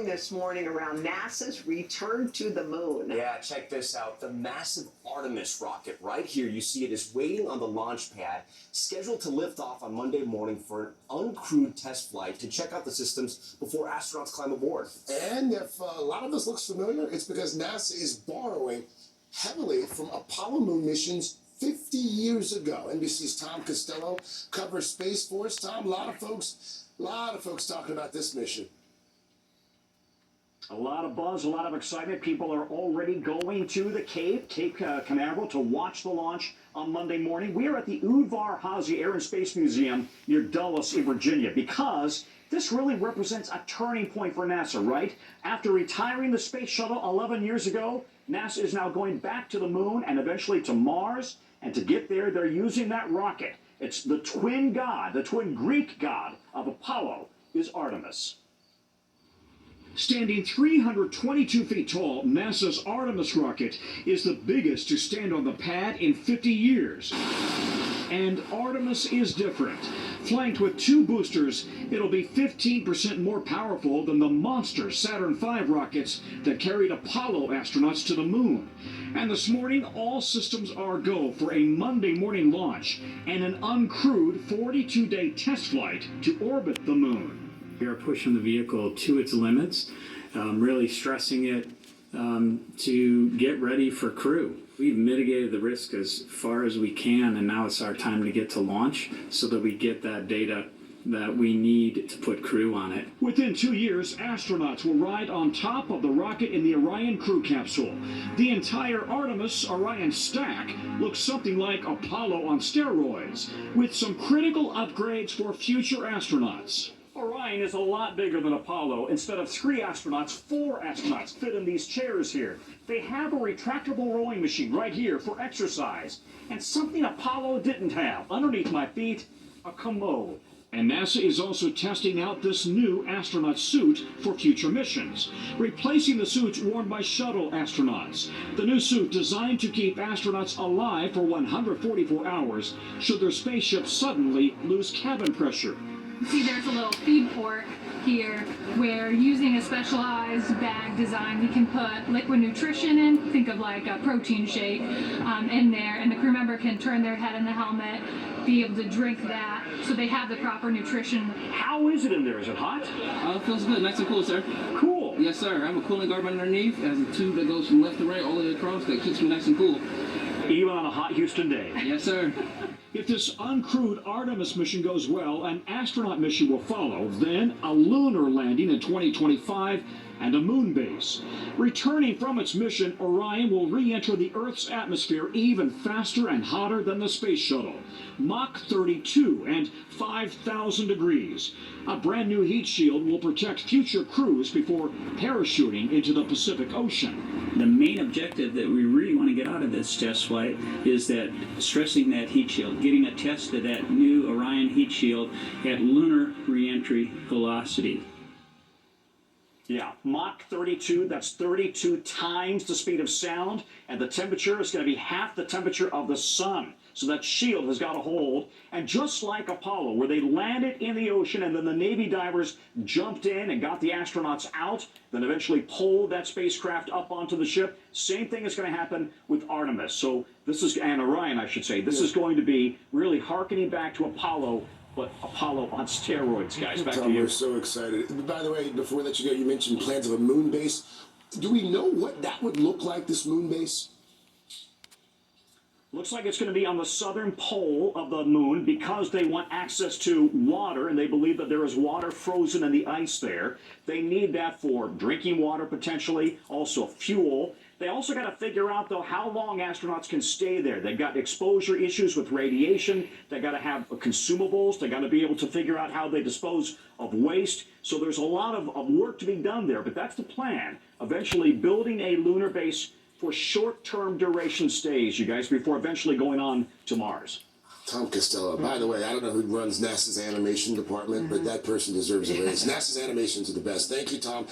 reporting this morning around NASA's return to the moon. Yeah, check this out. The massive Artemis rocket right here, you see it is waiting on the launch pad, scheduled to lift off on Monday morning for an uncrewed test flight to check out the systems before astronauts climb aboard. And if a lot of this looks familiar, it's because NASA is borrowing heavily from Apollo moon missions 50 years ago. NBC's Tom Costello covers Space Force. Tom, a lot of folks talking about this mission. A lot of buzz, a lot of excitement. People are already going to the Cape Canaveral, to watch the launch on Monday morning. We are at the Udvar Hazy Air and Space Museum near Dulles in Virginia, because this really represents a turning point for NASA, right? After retiring the space shuttle 11 years ago, NASA is now going back to the moon and eventually to Mars. And to get there, they're using that rocket. It's the twin god, the twin Greek god of Apollo is Artemis. Standing 322 feet tall, NASA's Artemis rocket is the biggest to stand on the pad in 50 years. And Artemis is different. Flanked with 2 boosters, it'll be 15% more powerful than the monster Saturn V rockets that carried Apollo astronauts to the moon. And this morning, all systems are go for a Monday morning launch and an uncrewed 42-day test flight to orbit the moon. We are pushing the vehicle to its limits, really stressing it to get ready for crew. We've mitigated the risk as far as we can, and now it's our time to get to launch so that we get that data that we need to put crew on it. Within 2 years, astronauts will ride on top of the rocket in the Orion crew capsule. The entire Artemis Orion stack looks something like Apollo on steroids, with some critical upgrades for future astronauts. Orion is a lot bigger than Apollo. Instead of 3 astronauts, 4 astronauts fit in these chairs here. They have a retractable rowing machine right here for exercise. And something Apollo didn't have, underneath my feet, a commode. And NASA is also testing out this new astronaut suit for future missions, replacing the suits worn by shuttle astronauts. The new suit designed to keep astronauts alive for 144 hours should their spaceship suddenly lose cabin pressure. See, there's a little feed port here where, using a specialized bag design, we can put liquid nutrition in, think of like a protein shake, in there, and the crew member can turn their head in the helmet, be able to drink that, so they have the proper nutrition. How is it in there? Is it hot? It feels good, nice and cool, sir. Cool. Yes, sir. I have a cooling guard underneath. It has a tube that goes from left to right all the way across that keeps me nice and cool. Even on a hot Houston day. Yes, sir. If this uncrewed Artemis mission goes well, an astronaut mission will follow, then a lunar landing in 2025 and a moon base. Returning from its mission, Orion will re-enter the Earth's atmosphere even faster and hotter than the space shuttle. Mach 32 and 5,000 degrees. A brand new heat shield will protect future crews before parachuting into the Pacific Ocean. The main objective that we really want to get out of this test flight is that stressing that heat shield, getting a test of that new Orion heat shield at lunar re-entry velocity. Yeah, Mach 32, that's 32 times the speed of sound, and the temperature is going to be half the temperature of the sun. So that shield has got a hold, and just like Apollo, where they landed in the ocean and then the Navy divers jumped in and got the astronauts out, then eventually pulled that spacecraft up onto the ship, same thing is going to happen with Artemis. So this is, and Orion, I should say, this is going to be really hearkening back to Apollo, but Apollo on steroids, guys. Back Tom, to you. we're so excited. By the way, before I let you go, you mentioned plans of a moon base. Do we know what that would look like, this moon base? Looks like it's going to be on the southern pole of the moon because they want access to water, and they believe that there is water frozen in the ice there. They need that for drinking water, potentially, also fuel. They also got to figure out, though, how long astronauts can stay there. They've got exposure issues with radiation. They got to have consumables. They got to be able to figure out how they dispose of waste. So there's a lot of work to be done there, but that's the plan. Eventually building a lunar base for short-term duration stays, you guys, before eventually going on to Mars. Tom Costello. By the way, I don't know who runs NASA's animation department, but that person deserves a raise. NASA's animations are the best. Thank you, Tom.